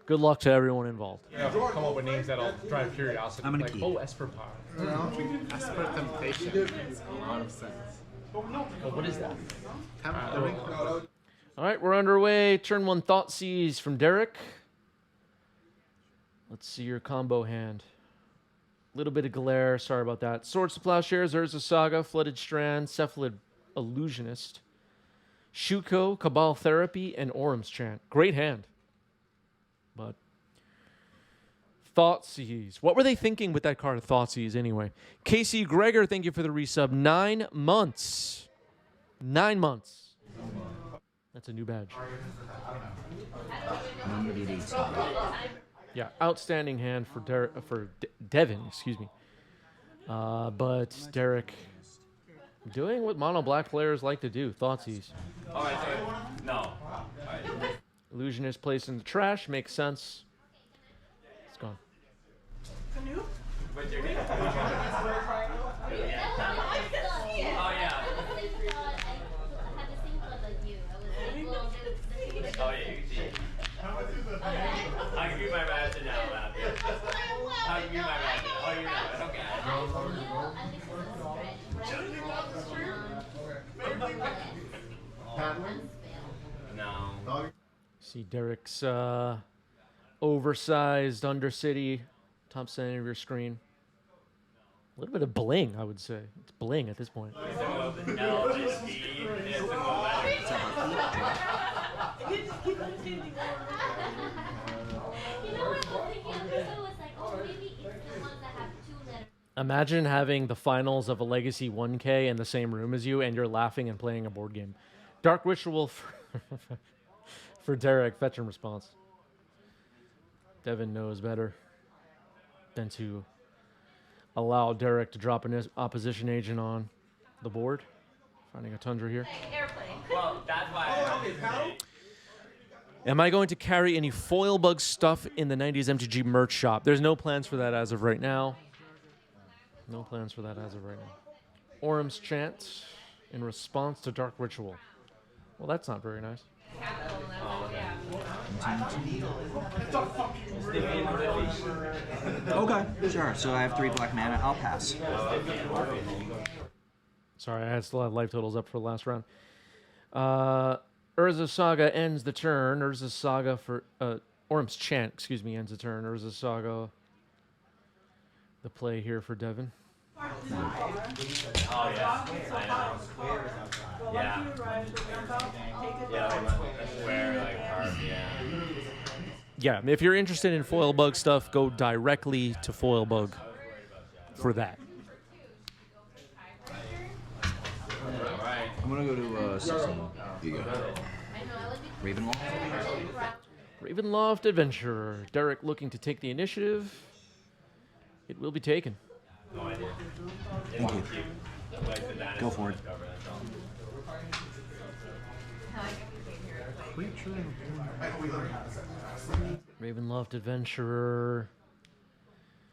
Good luck to everyone involved. Yeah, come up with names that'll drive curiosity. I'm gonna like, keep. oh, Esper Power. Esper Temptation makes a lot of sense. Oh, what is that? All right, we're underway. Turn 1 Thoughtseize from Derek. Let's see your combo hand. Little bit of glare. Sorry about that. Swords to Plowshares, Urza Saga, Flooded Strand, Cephalid Illusionist, Shuko, Cabal Therapy, and Orum's Chant. Great hand. But Thoughtseize. What were they thinking with that card of Thoughtseize anyway? Casey Gregor, thank you for the resub. 9 months. 9 months. That's a new badge. Yeah, outstanding hand for Devin, excuse me. But Derek doing what mono black players like to do. Thoughtseize. All right, so no. Illusionist placed in the trash makes sense. It's gone. But you're gonna. Oh yeah. Oh yeah, you can see it. I can give you my ration now, Matt. I can give you my ration now. Oh, you know it. Okay. No. See Derek's oversized Undercity top center of your screen. A little bit of bling, I would say. It's bling at this point. Imagine having the finals of a Legacy 1K in the same room as you, and you're laughing and playing a board game. Dark Ritual for Derek, fetch and response. Devin knows better than to allow Derek to drop an opposition agent on the board. Finding a Tundra here. Well, that's why Am I going to carry any foil bug stuff in the 90s MTG merch shop? There's no plans for that as of right now. No plans for that as of right now. Orum's Chant in response to Dark Ritual. Well, that's not very nice. Okay, sure. So I have 3 black mana. I'll pass. Sorry, I still have life totals up for the last round. Urza Saga ends the turn. Urza Saga for Orum's Chant, excuse me, ends the turn. Urza Saga, the play here for Devin. Oh yeah, I know. Yeah. Yeah, square like hard. Yeah. Yeah, if you're interested in foil bug stuff, go directly to foil bug for that. I'm gonna go to 16. Here you go. Ravenloft. Ravenloft Adventurer. Derek looking to take the initiative. It will be taken. Thank you. Go for it. Ravenloft Adventurer.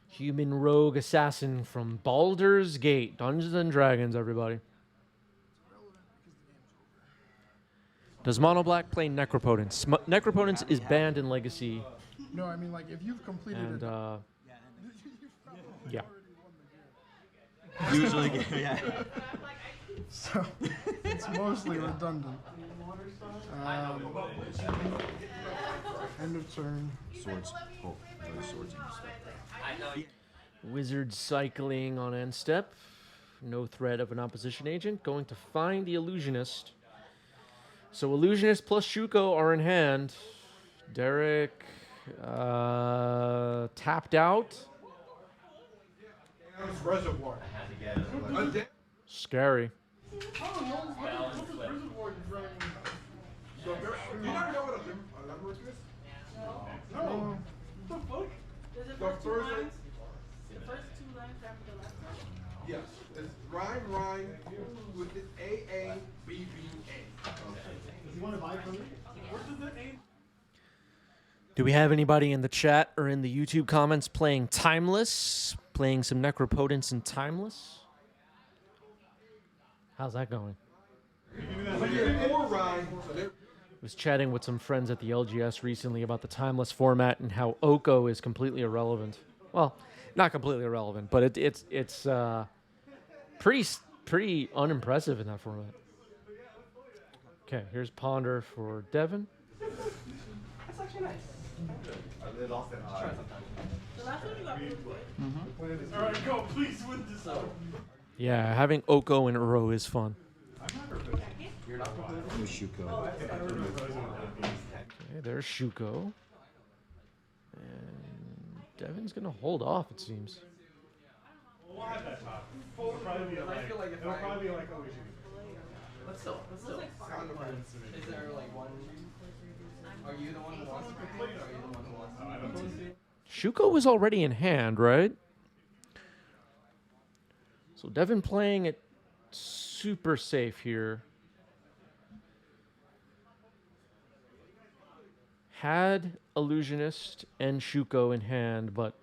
Human Rogue Assassin from Baldur's Gate. Dungeons and Dragons, everybody. Does Mono Black play Necropotence? Necropotence is banned in Legacy. No, I mean, like, if you've completed And, it. yeah. Usually, yeah. So, it's mostly redundant. End of turn. Swords. Oh, swords. Wizard cycling on end step. No threat of an opposition agent. Going to find the Illusionist. So Illusionist plus Shuko are in hand. Derek tapped out. Reservoir. Scary. Do you not know what a limerick is? No. What the fuck? The first 2 lines after the last one? Yes. It's rhyme with this AABBA. Does he want to buy from me? What does that mean? Do we have anybody in the chat or in the YouTube comments playing Timeless? Playing some Necropotence in Timeless? How's that going? Was chatting with some friends at the LGS recently about the timeless format and how Oko is completely irrelevant. Well, not completely irrelevant, but it's pretty unimpressive in that format. Okay, here's Ponder for Devin. That's actually nice. They lost an eye. The last one you got really good. All right, go. Please win this out. Yeah, having Oko in a row is fun. Who's Shuko? Okay, there's Shuko. And Devin's going to hold off, it seems. We'll have that top. It'll probably be like, oh, we should. Let's still. Is there like one? Are you the one who wants to complete, or are you the one who wants to? I don't know. Shuko was already in hand, right? So Devin playing it super safe here. Had Illusionist and Shuko in hand, but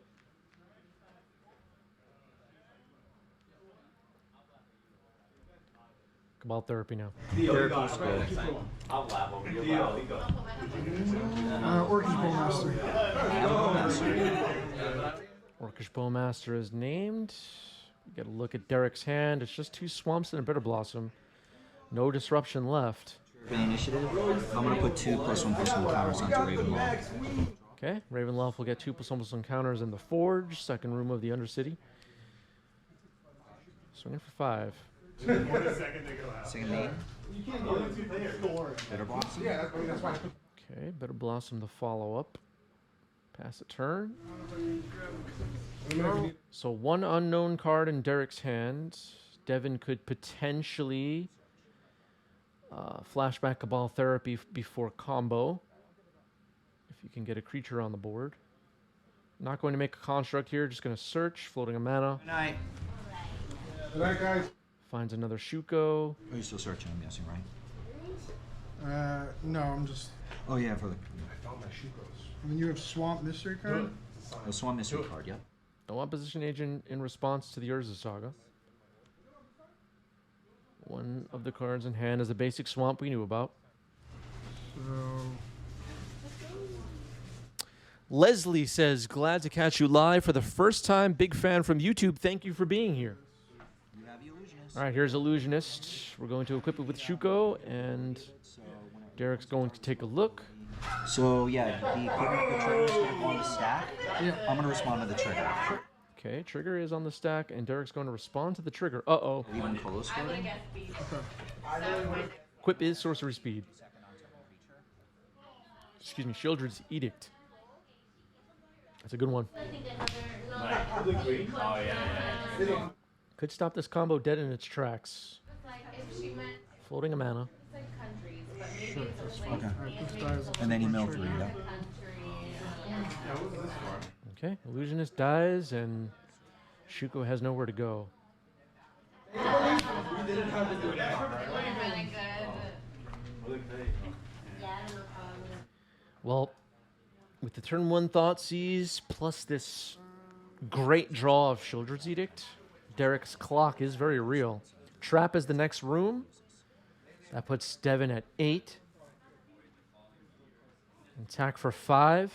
Cabal Therapy now. I'll laugh over you. Leo, you go. Orcish Bowmaster. Orcish Bowmaster is named. You get a look at Derek's hand. It's just 2 Swamps and a Bitter Blossom. No disruption left. For the initiative, I'm going to put 2+1/+1 counters onto Ravenloft. Okay, Ravenloft will get 2+1/+1 counters in the Forge, second room of the Undercity. Swinging for 5. Second to go out. Second main, Bitter Blossom. Yeah, that's why. Okay, Bitter Blossom the follow up. Pass a turn. So 1 unknown card in Derek's hand. Devin could potentially flashback Cabal Therapy before combo. If you can get a creature on the board. Not going to make a construct here, just going to search, floating a mana. Good night. Good night, guys. Finds another Shuko. Oh, you're still searching, I'm guessing, right? No, I'm just. Oh, yeah, for the I mean, you have Swamp Mystery card. Swan Mystery card, yep. No opposition agent in response to the Urza Saga. One of the cards in hand is a basic swamp we knew about. So Leslie says, glad to catch you live for the first time. Big fan from YouTube. Thank you for being here. You have the Illusionist. All right, here's Illusionist. We're going to equip it with Shuko, and Derek's going to take a look. So, yeah, the equipment the trigger is going to go on the stack. yeah, I'm going to respond to the trigger. Okay, trigger is on the stack, and Derek's going to respond to the trigger. Uh-oh. Even Kolos floating. Equip is sorcery speed. Excuse me, Shieldred's Edict. That's a good one. Oh, yeah. Could stop this combo dead in its tracks. Floating a mana. Okay. this dies. And then you mill 3, yeah. Okay, Illusionist dies, and Shuko has nowhere to go. Well, with the turn 1 Thoughtseize, plus this great draw of Shieldred's Edict, Derek's clock is very real. Trap is the next room. That puts Devin at 8. Attack for 5.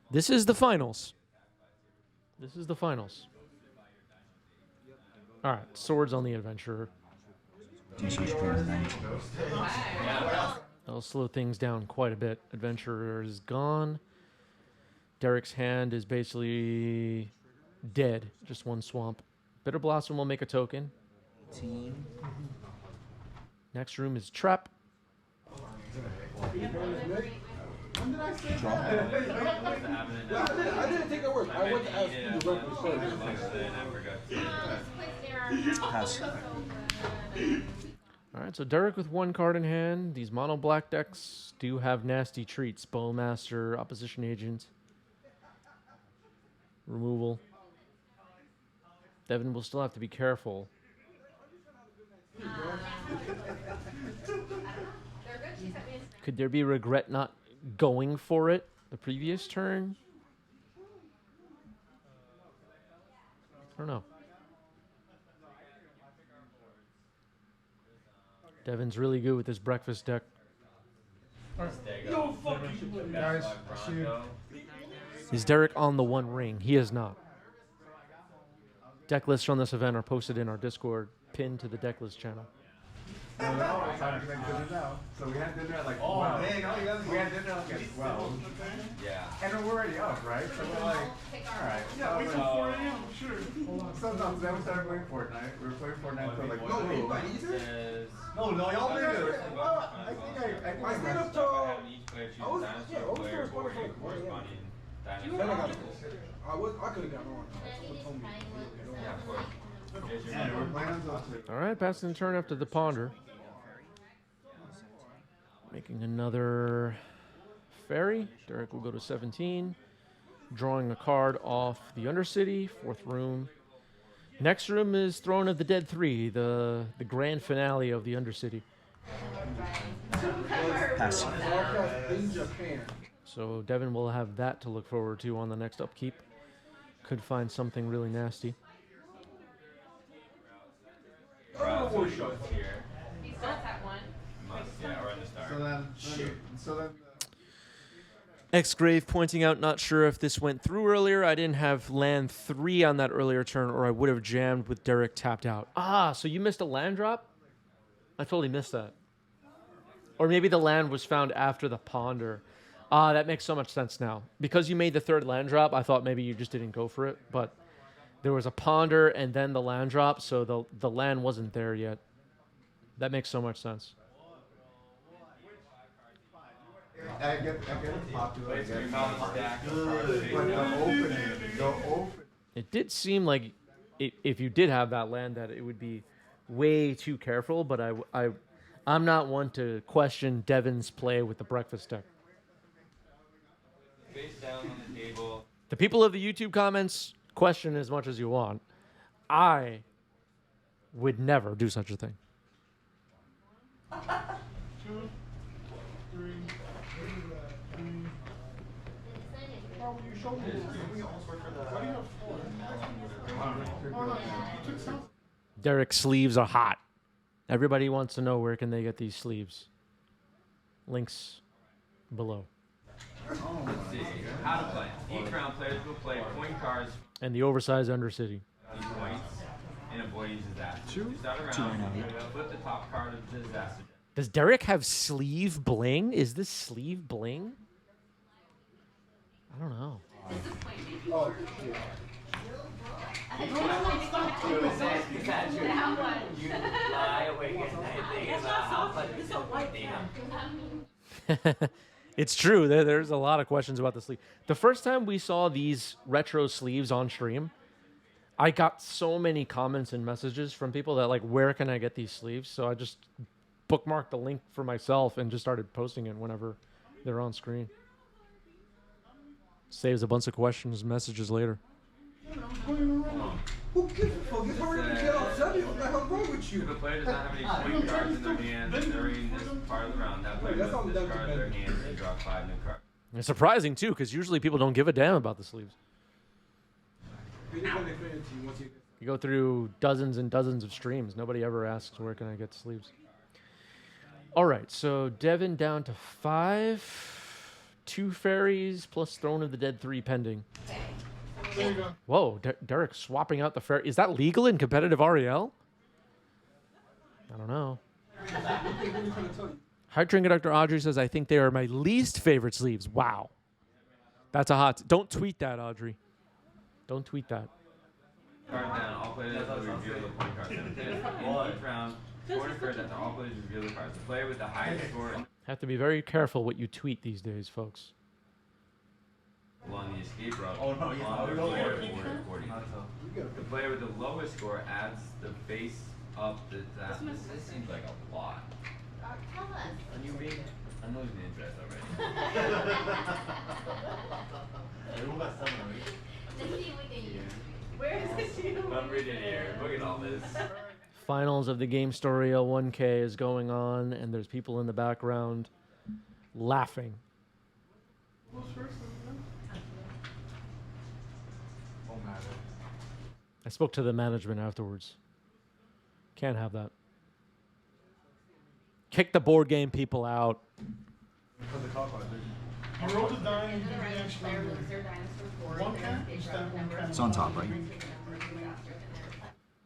This is the finals. This is the finals. All right, swords on the adventurer. That'll slow things down quite a bit. Adventurer is gone. Derek's hand is basically dead. Just 1 swamp. Bitter Blossom will make a token. Next room is Trap. When did I say that? I didn't take a word. I went to ask you directly. Pass. All right, so Derek with 1 card in hand. These mono black decks do have nasty treats. Bowmaster, Opposition Agent, removal. Devin will still have to be careful. Could there be regret not going for it the previous turn? I don't know. Devin's really good with this breakfast deck. Yo, fucking Guys, I see you. Is Derek on the One Ring? He is not. Deck lists from this event are posted in our Discord, pinned to the deck list channel. So we had dinner at like 12. We had dinner like at 12. Yeah. And we're already up, right? So we're like, alright. Yeah, we till 4 a.m. Sure. So no, then we started playing Fortnite. We were playing Fortnite until like 2. No, y'all did it. I think I stayed up till... I could have gotten on. Someone told me. Yeah, of course. Yeah, we're playing until 2. All right, passing the turn after the ponder. Making another fairy. Derek will go to 17. Drawing a card off the Undercity, 4th room. Next room is Throne of the Dead 3, the grand finale of the Undercity. Pass. In Japan. So Devin will have that to look forward to on the next upkeep. Could find something really nasty. Here. He still at one. Must, yeah, or in the start. So then. X-Grave pointing out, not sure if this went through earlier. I didn't have land 3 on that earlier turn, or I would have jammed with Derek tapped out. Ah, so you missed a land drop? I totally missed that. Or maybe the land was found after the ponder. Ah, that makes so much sense now. Because you made the 3rd land drop, I thought maybe you just didn't go for it. But there was a ponder and then the land drop, so the land wasn't there yet. That makes so much sense. I get it popular. I get it. Good. But the open. It did seem like if you did have that land, that it would be way too careful. But I'm not one to question Devin's play with the breakfast deck. Face down on the table. The people of the YouTube comments question as much as you want. I would never do such a thing. 2, 3. Oh, you showed me. Why do you have 4? Oh, no, you took some. Derek's sleeves are hot. Everybody wants to know where can they get these sleeves. Links below. Let's see. How to play. Each round, players will play point cards. And the oversized Undercity. These points. And avoid disaster. 2? You start a 2 right round. now, yeah. Flip the top card of disaster. Does Derek have sleeve bling? Is this sleeve bling? I don't know. Oh, You lie awake at night thinking about how much It's a white damn. It's true. There's a lot of questions about the sleeve. The first time we saw these retro sleeves on stream, I got so many comments and messages from people that like, where can I get these sleeves? So I just bookmarked the link for myself and just started posting it whenever they're on screen. Saves a bunch of questions and messages later. who gives a fuck? It's already to get upset. What the hell's wrong with you? If a player does not have any point cards in their hand during this part of the round, that player That's must all done discard to their Ben. hand and draw 5 new cards. It's surprising too, because usually people don't give a damn about the sleeves. You go through dozens and dozens of streams. Nobody ever asks, where can I get sleeves? All right, so Devin down to 5. 2 fairies plus Throne of the Dead 3 pending. There you go. Whoa, Derek swapping out the fairy. Is that legal in competitive REL? I don't know. Heart Drinker Dr. Audrey says, I think they are my least favorite sleeves. Wow. That's a hot... Don't tweet that, Audrey. Don't tweet that. Card down, all players will reveal the point cards. In each round, score occurs after all players reveal the cards. The player with the highest score Have to be very careful what you tweet these days, folks. along the escape route on the player order accordingly. The player with the lowest score adds the face up the disaster. This seems like a lot. Tell us. Are you being? I'm losing interest already. Let's see if we can use. Where is it you? I'm reading here. Look at all this. Finals of the Game Story L1K is going on, and there's people in the background laughing. I spoke to the management afterwards. Can't have that. Kick the board game people out. You roll the die and you do the action on the one count, you stand one count. It's on top, right?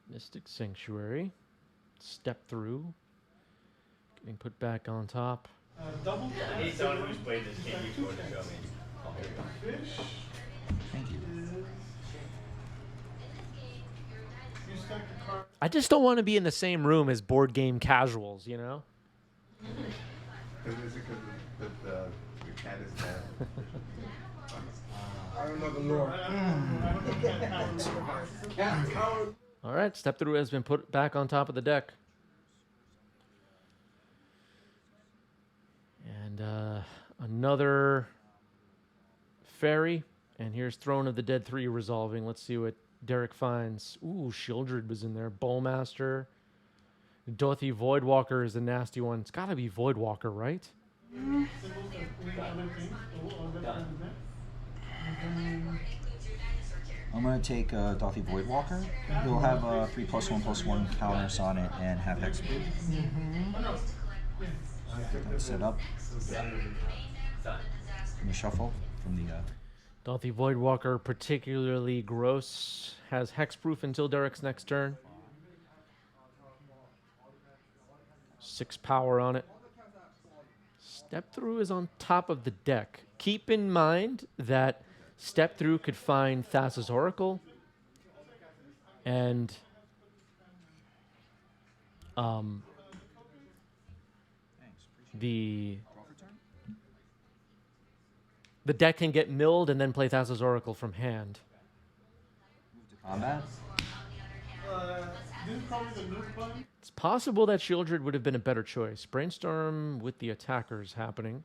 Mystic Sanctuary. Step through. Getting put back on top. Double I need someone who's played this game before to show me. fish. Thank you. You stack the card. I just don't want to be in the same room as board game casuals, you know? Is it because the cat is dead? I don't know the lore. I don't know cat power. All right, step through has been put back on top of the deck. And another fairy. And here's Throne of the Dead 3 resolving. Let's see what Derek finds. Ooh, Shieldred was in there. Bowmaster. Dorothy Voidwalker is a nasty one. It's got to be Voidwalker, right? I'm going to take Dorothy Voidwalker. He'll have 3+1/+1 counters on it and have Hexproof. Set up. From the shuffle. From the... Dorothy Voidwalker, particularly gross. Has hexproof until Derek's next turn. 6 power on it. Step through is on top of the deck. Keep in mind that step through could find Thassa's Oracle. And the deck can get milled and then play Thassa's Oracle from hand. Combat. This is probably the nuke button. It's possible that Shieldred would have been a better choice. Brainstorm with the attackers happening.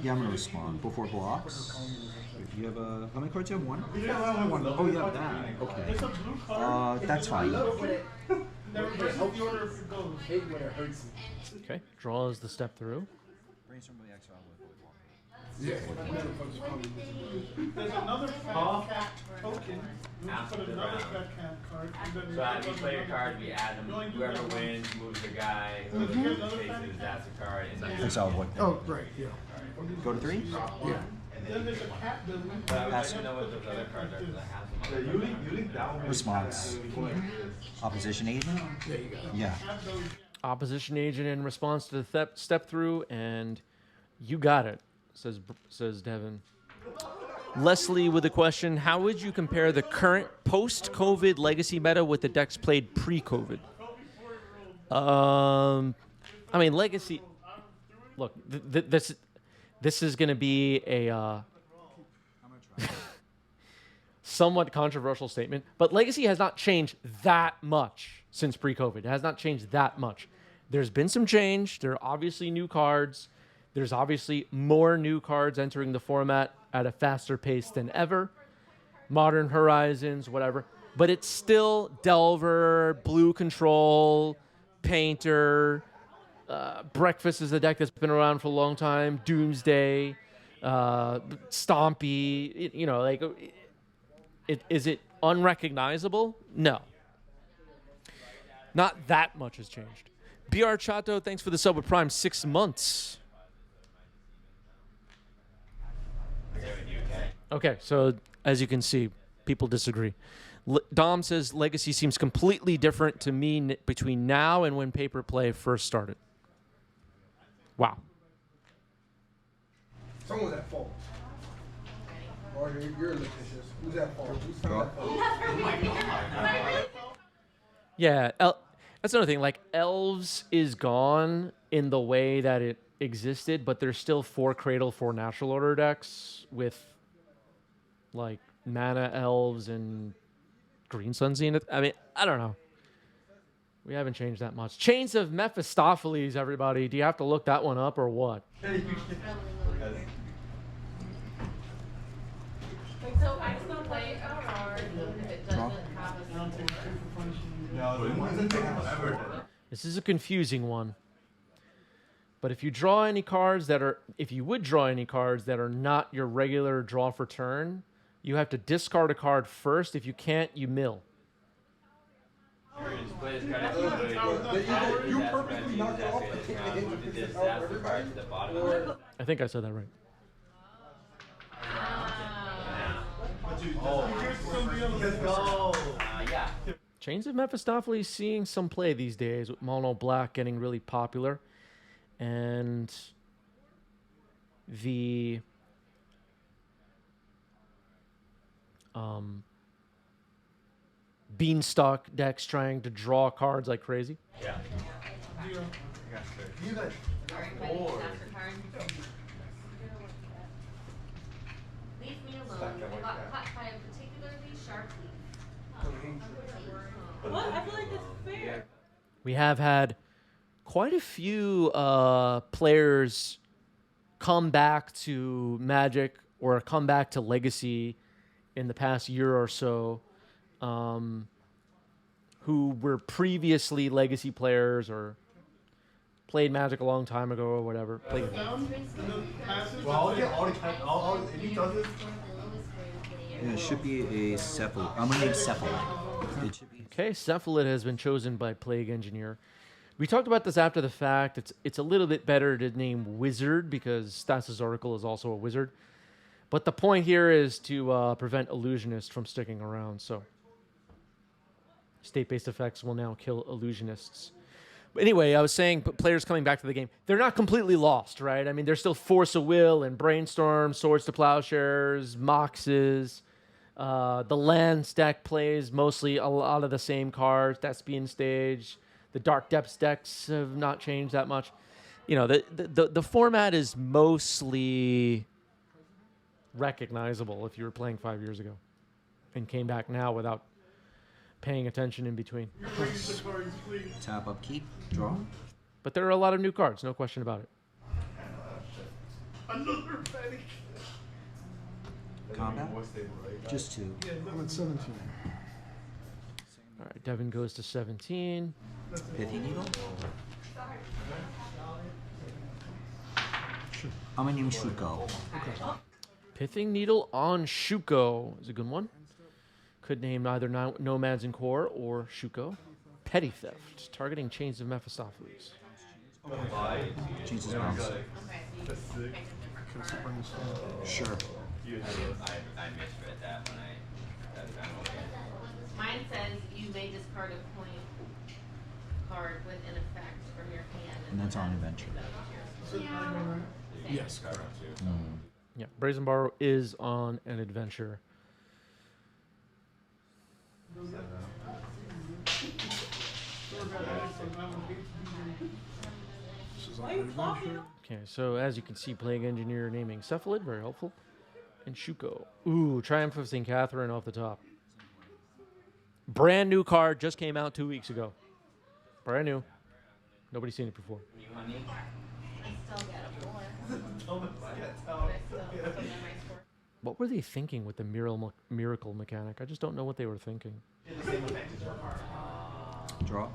Yeah, I'm going to respond. Before blocks. You have how many cards do you have? One? One. Oh, you have that. Okay. It's a blue card. That's fine. Never versus the order if it goes. Okay, draws the step through. Brainstorm with the exile with There's another fat cat token. You After put the another round. fat cat card. and then So as you play your card, we add them. Whoever wins moves the guy. Whoever faces, that's a card. And then exile void. Oh, right, yeah. Go to 3? Yeah. Then there's a cat building. But I would know what those other cards are because I have them. Response. Opposition agent? There you go. Yeah. Opposition agent in response to the step through, and you got it, says Devin. Leslie with a question: how would you compare the current post-COVID legacy meta with the decks played pre-COVID? I mean, legacy. Look, this is going to be a somewhat controversial statement, but legacy has not changed that much since pre-COVID. It has not changed that much. There's been some change. There are obviously new cards. There's obviously more new cards entering the format at a faster pace than ever. Modern Horizons, whatever. But it's still Delver, Blue Control, Painter. Breakfast is a deck that's been around for a long time. Doomsday, Stompy. Is it unrecognizable? No. Not that much has changed. BR Chato, thanks for the sub with Prime. 6 months. Okay, so as you can see, people disagree. Dom says Legacy seems completely different to me between now and when paper play first started. Wow. Someone's at fault. Or you're litigious. Who's at fault? Who's at fault? Yeah, that's another thing. Like, Elves is gone in the way that it existed, but there's still 4 Cradle, 4 Natural Order decks with, like, Mana Elves and Green Sun Zenith. I mean, I don't know. We haven't changed that much. Chains of Mephistopheles, everybody. Do you have to look that one up or what? So I still play a card if it doesn't have a This is a confusing one. But if you draw any cards that are, if you would draw any cards that are not your regular draw for turn, you have to discard a card first. If you can't, you mill. You purposely knocked off Move the disaster card to the bottom of it. I think I said that right. Let's go. Yeah. Chains of Mephistopheles seeing some play these days with mono black getting really popular, and the beanstalk decks trying to draw cards like crazy. Yeah. You guys. Alright, buddy, disaster card. Leave me alone. I got caught by a particularly sharp leaf. What? I feel like that's fair. We have had quite a few players come back to Magic or come back to Legacy in the past year or so, who were previously Legacy players or played Magic a long time ago or whatever. Played Well, if he does this, Yeah, it should be a Cephalid. I'm gonna name Cephalid. It should be. Okay, Cephalid has been chosen by Plague Engineer. We talked about this after the fact. It's a little bit better to name Wizard because Stas' Oracle is also a wizard. But the point here is to prevent Illusionists from sticking around. So state-based effects will now kill Illusionists. But anyway, I was saying players coming back to the game, they're not completely lost, right? I mean, there's still Force of Will and Brainstorm, Swords to Plowshares, Moxes. The land stack plays mostly a lot of the same cards. Thespian Stage. The Dark Depths decks have not changed that much. You know, the format is mostly recognizable if you were playing 5 years ago and came back now without paying attention in between. Tap upkeep, draw. But there are a lot of new cards, no question about it. Another penny. Combat. Just two. I'm at 17. All right, Devin goes to 17. Pithy Needle. I'm gonna name Shuko. Pithing Needle on Shuko is a good one. Could name either Nomads in Core or Shuko. Petty Theft, targeting Chains of Mephistopheles. Changes bounce. Sure. I misread that when Mine says you may discard a point card with an effect from your hand. And that's on adventure. Yes. Yeah, Brazen Borrow is on an adventure. Okay, so as you can see, Plague Engineer naming Cephalid, very helpful. And Shuko. Ooh, Triumph of St. Catherine off the top. Brand new card, just came out 2 weeks ago. Brand new. Nobody's seen it before. you, honey. I still get a 4. What were they thinking with the miracle mechanic? I just don't know what they were thinking. Draw.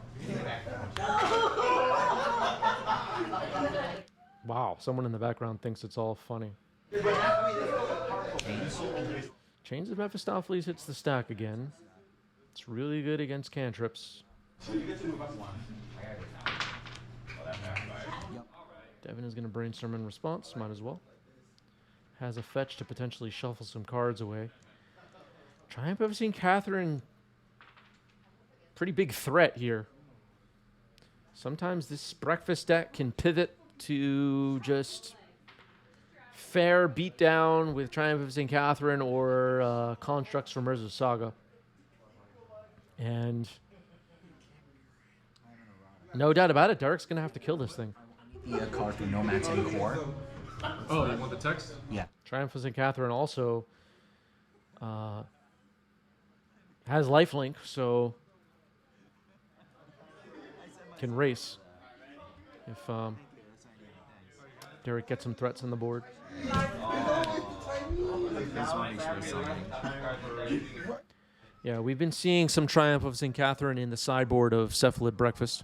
Wow, someone in the background thinks it's all funny. Chains of Mephistopheles hits the stack again. It's really good against cantrips. Devin is going to brainstorm in response. Might as well. Has a fetch to potentially shuffle some cards away. Triumph of St. Catherine. Pretty big threat here. Sometimes this breakfast deck can pivot to just fair beatdown with Triumph of St. Catherine or Constructs from Urza's Saga. And no doubt about it, Derek's going to have to kill this thing. A card for Nomads and Core. Oh, you want the text? Yeah. Triumph of St. Catherine also has lifelink, so can race if Derek gets some threats on the board. Yeah, we've been seeing some Triumph of St. Catherine in the sideboard of Cephalid Breakfast.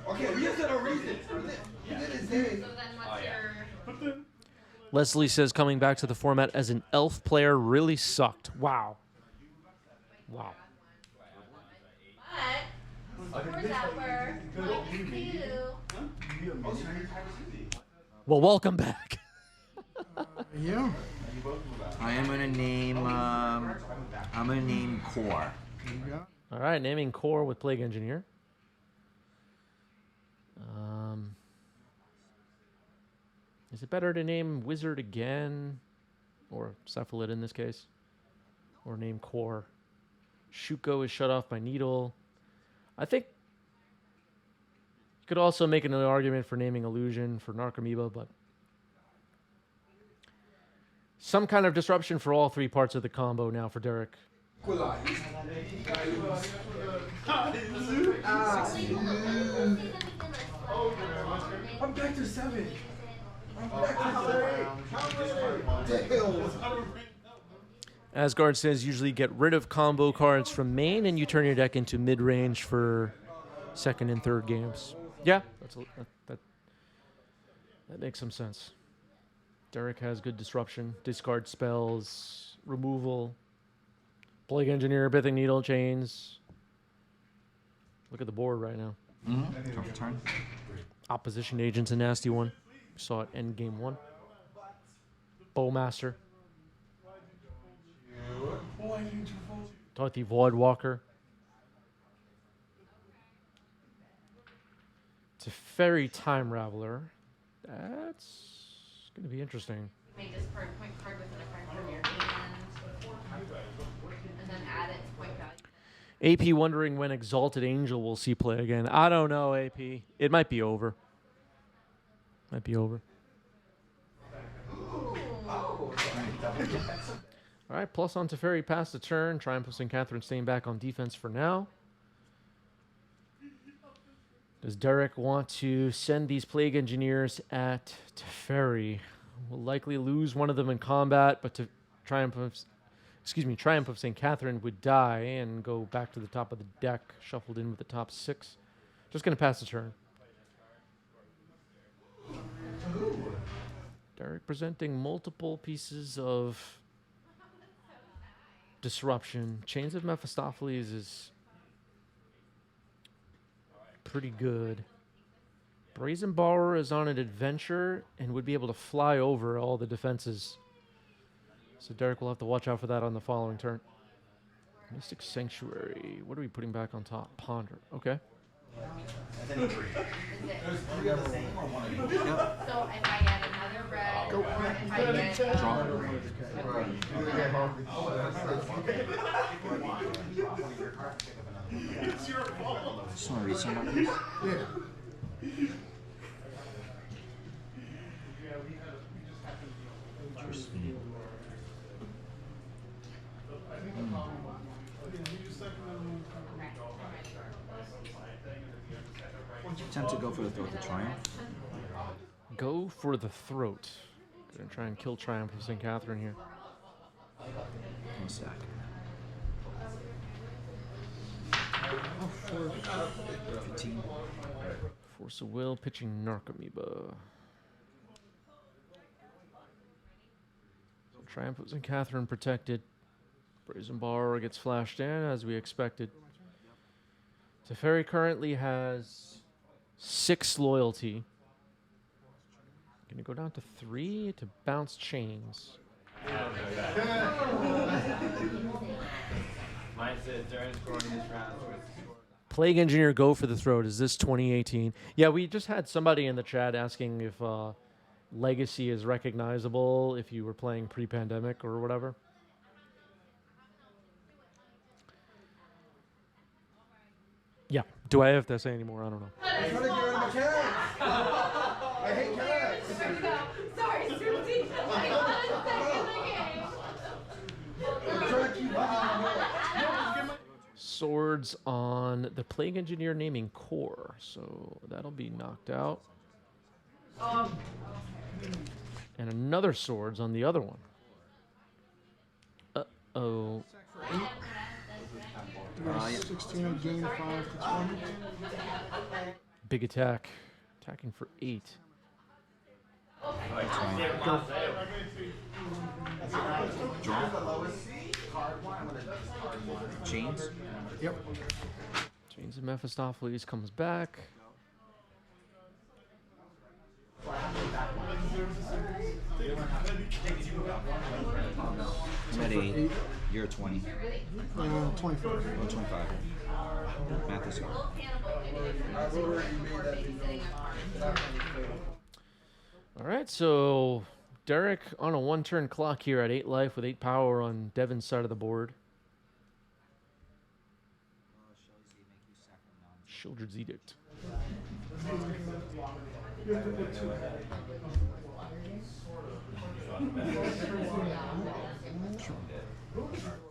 Okay, we said a reason. So then what's your... Leslie says coming back to the format as an elf player really sucked. Wow. Wow. But Zapper. Thank you. Well, welcome back. Yeah. I am gonna name. I'm gonna name Core. All right, naming core with Plague Engineer. Is it better to name Wizard again, or Cephalid in this case, or name core? Shuko is shut off by Needle. I think you could also make another argument for naming Illusion for Narcomoeba, but some kind of disruption for all three parts of the combo now for Derek. I'm back to 7. Asgard says usually get rid of combo cards from main and you turn your deck into mid-range for second and third games. Yeah, that makes some sense. Derek has good disruption, discard spells, removal, Plague Engineer, Pithing Needle, Chains. Look at the board right now. Top of turn. Opposition Agent's a nasty one. We saw it end game 1. Bowmaster. Tothy Voidwalker. Teferi Time Raveler. That's going to be interesting. May discard point card within a card from your hand, and then add it to point value. AP wondering when Exalted Angel will see play again. I don't know, AP. It might be over. Might be over. All right, plus on Teferi past the turn. Triumphus and Catherine staying back on defense for now. Does Derek want to send these Plague Engineers at Teferi? Will likely lose one of them in combat, but Triumph of St. Catherine would die and go back to the top of the deck, shuffled in with the top 6. Just going to pass the turn. Derek presenting multiple pieces of disruption. Chains of Mephistopheles is pretty good. Brazen Borrower is on an adventure and would be able to fly over all the defenses. So Derek will have to watch out for that on the following turn. Mystic Sanctuary. What are we putting back on top? Ponder. Okay. So if I get another red, or if I get Sorry, someone. Interesting. Attempt to go for the throat to Triumph. Go for the throat. Gonna try and kill Triumph of St. Catherine here. 1 sec. Oh, 15. Force of Will, pitching Narcomoeba. So Triumph of St. Catherine protected. Brazen Borrower gets flashed in as we expected. Teferi currently has 6 loyalty. Gonna go down to 3 to bounce Chains. Mine says during scoring this round. Plague Engineer, go for the throat. Is this 2018? Yeah, we just had somebody in the chat asking if Legacy is recognizable if you were playing pre-pandemic or whatever. Yeah. Do I have to say any more? I don't know. I'm trying to get rid of my cats. I hate cats. Sorry, Susie. I'm trying to keep Swords on the Plague Engineer naming core. So that'll be knocked out. And another swords on the other one. Uh-oh. 16, gain 5 to 20. Big attack. Attacking for 8. Draw. Chains. Yep. Chains of Mephistopheles comes back. I'm at 8. You're at 20. 24. Oh, 25. Math is hard. All right, so Derek on a 1-turn clock here at 8 life with 8 power on Devin's side of the board. Children's Edict.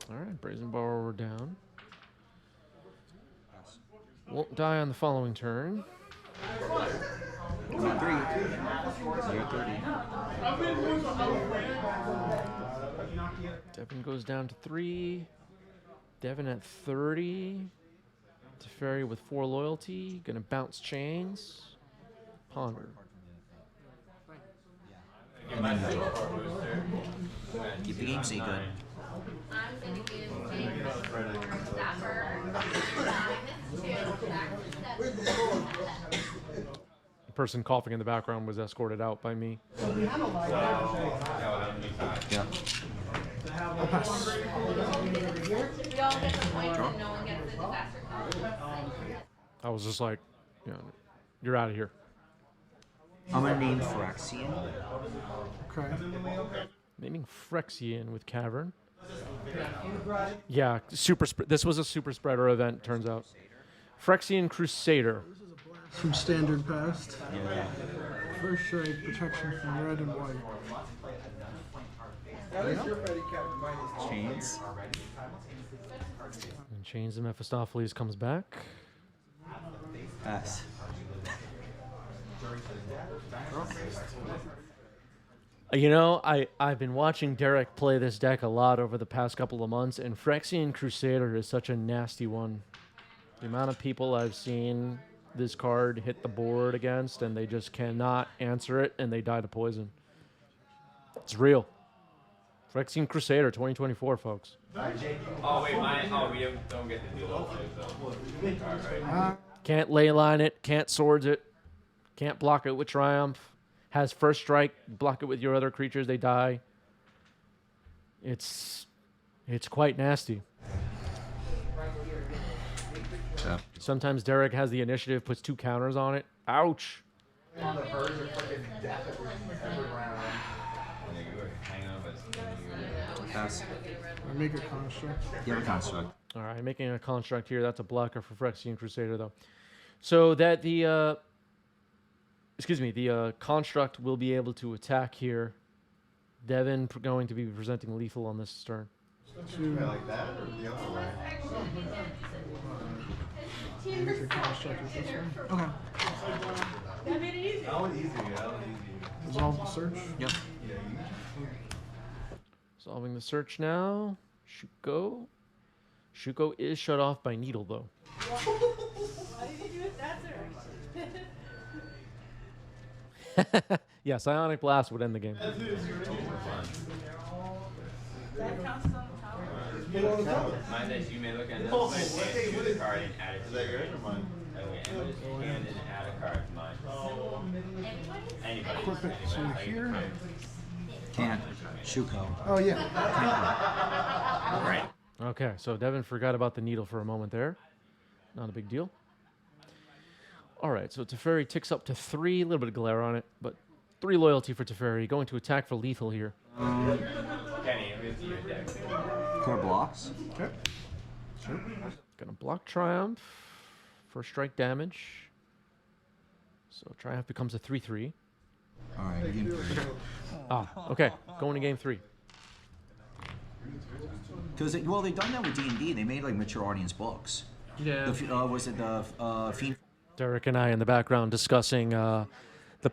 All right, Brazen Borrower down. Won't die on the following turn. I'm at 3. You're at 30. Devin goes down to 3. Devin at 30. Teferi with 4 loyalty. Gonna bounce chains. Ponder. Keep the game secret. I'm gonna give James Dapper The person coughing in the background was escorted out by me. Yeah. We all get the points and no one gets the disaster card. I was just like, you're out of here. I'm gonna name Phyrexian. Okay. Naming Phyrexian with Cavern. Yeah, this was a super spreader event, turns out. Phyrexian Crusader. From standard past. Yeah. First strike, protection from red and white. Chains. And Chains of Mephistopheles comes back. S. I've been watching Derek play this deck a lot over the past couple of months, and Phyrexian Crusader is such a nasty one. The amount of people I've seen this card hit the board against, and they just cannot answer it, and they die to poison. It's real. Phyrexian Crusader 2024, folks. Oh, wait, we don't get to do those things, though. Can't ley line it, can't swords it, can't block it with Triumph. Has first strike, block it with your other creatures, they die. It's quite nasty. Yeah. Sometimes Derek has the initiative, puts 2 counters on it. Ouch. On the verge of freaking death every round. You were hanging on by Pass. I make a construct. You have a construct. All right, making a construct here. That's a blocker for Phyrexian Crusader, though. So that the construct will be able to attack here. Devin going to be presenting lethal on this turn. Like that or the other way? Make a construct with this one. Okay. That was easy. Resolve the search. Yep. Solving the search now. Shuko. Shuko is shut off by Needle, though. Yeah, Psionic Blast would end the game. Mind that you may look at this and choose a card and add it to your hand. Okay, and just hand and add a card to mine. Anybody. Equip it to here. Can't. Shuko. Oh, yeah. Right. Okay, so Devin forgot about the Needle for a moment there. Not a big deal. All right, so Teferi ticks up to 3. A little bit of glare on it, but 3 loyalty for Teferi. Going to attack for lethal here. Kenny, it's your deck. Core blocks. Okay. Sure. Gonna block Triumph. First strike damage. So Triumph becomes a 3/3. All right. Game 3. Okay. Going to game 3. Because they've done that with D&D. They made like mature audience books. Yeah. Was it the Fiend? Derek and I in the background discussing the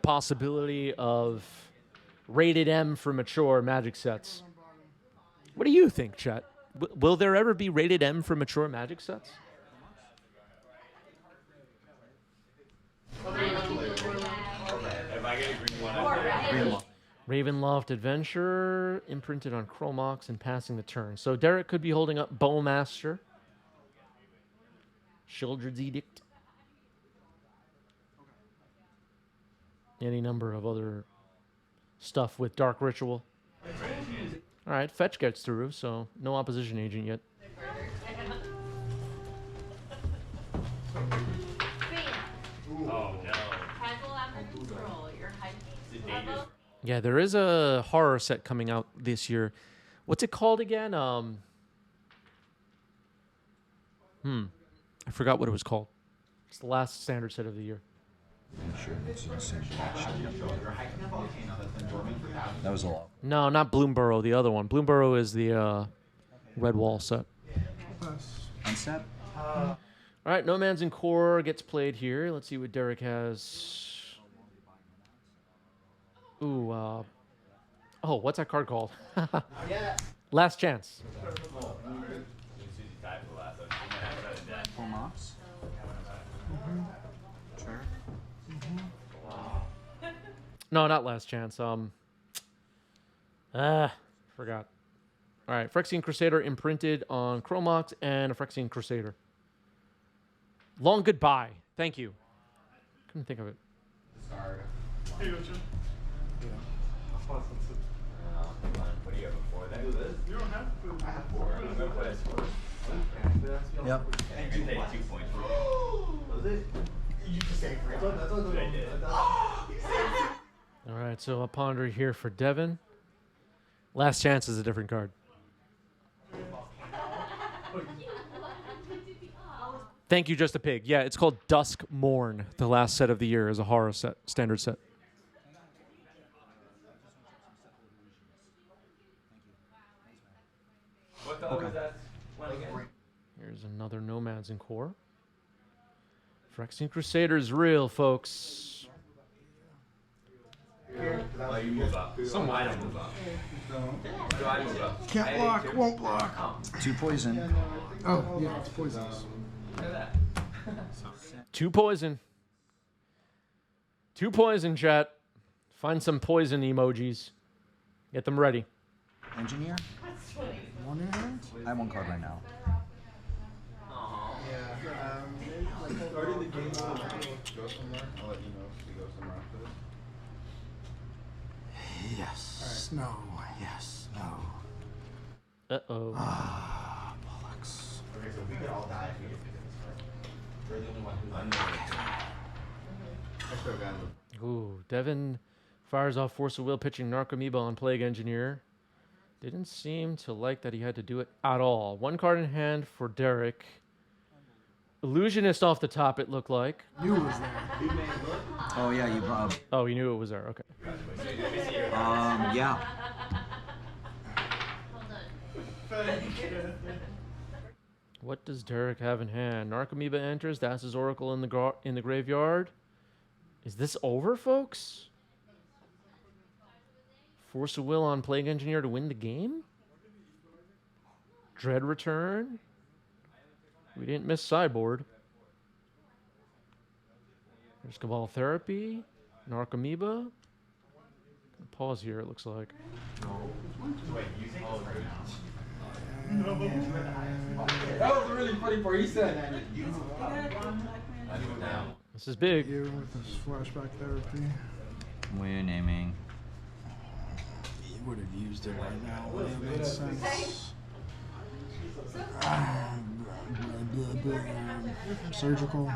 possibility of rated M for mature Magic sets. What do you think, Chet? Will there ever be rated M for mature Magic sets? If I get a green one, I'm Green one. Ravenloft Adventure, imprinted on Chromox and passing the turn. So Derek could be holding up Bowmaster. Shieldred's Edict. Any number of other stuff with Dark Ritual. All right, fetch gets through, so no opposition agent yet. Oh no. Casual after control. Your height. Yeah, there is a horror set coming out this year. What's it called again? I forgot what it was called. It's the last standard set of the year. Sure, it's in the same direction. That was a lot. No, not Bloomborough, the other one. Bloomborough is the Red Wall set. Unset? All right, No Man's in Core gets played here. Let's see what Derek has. Ooh, oh, what's that card called? Last Chance. Full mops? Sure. No, not Last Chance. Forgot. All right, Phyrexian Crusader imprinted on Chromox and a Phyrexian Crusader. Long Goodbye. Thank you. Couldn't think of it. Here you go, Jim. What do you have before that? You don't have to. I have 4. I'm gonna play a score. Yep. And you're gonna take 2 points for it. Was it? You just say free. I did. All right, so a ponder here for Devin. Last Chance is a different card. Thank you, Just a Pig. Yeah, it's called Dusk Morn. The last set of the year is a horror set, standard set. What the hell was that one again? Here's another Nomads in Core. Phyrexian Crusader is real, folks. Oh, you move up. I don't move up. Do I move up? Can't block, won't block. 2 poison. Oh, yeah, it's poisonous. Look at that. 2 poison. 2 poison, chat. Find some poison emojis. Get them ready. Engineer? One in hand? I have 1 card right now. Starting the game, go somewhere. I'll let you know if we go somewhere after this. Yes. No. Yes. No. Uh-oh. Bollocks. Okay, so we could all die if we get to this first. We're the only one who's I still got it. Ooh, Devin fires off Force of Will, pitching Narcomoeba on Plague Engineer. Didn't seem to like that he had to do it at all. 1 card in hand for Derek. Illusionist off the top, it looked like. You was there. Oh, yeah, you Oh, he knew it was there. Okay. yeah. What does Derek have in hand? Narcomoeba enters. That's his Oracle in the graveyard. Is this over, folks? Force of Will on Plague Engineer to win the game? Dread Return? We didn't miss sideboard. There's Cabal Therapy. Narcomoeba. Pause here, it looks like. That was a really funny part. He said, This is big. You with this flashback therapy. We're naming. You would have used it right now. Would have made sense. Surgical.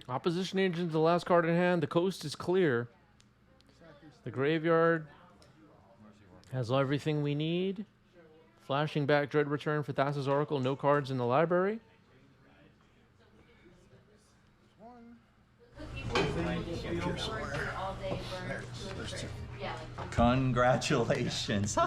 Opposition agent, the last card in hand. The coast is clear. The graveyard has everything we need. Flashing back Dread Return for Thassa's Oracle. No cards in the library. Congratulations.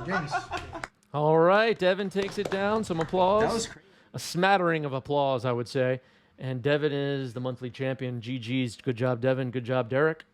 All right, Devin takes it down. Some applause. That was crazy. A smattering of applause, I would say. And Devin is the monthly champion. GG's. Good job, Devin. Good job, Derek.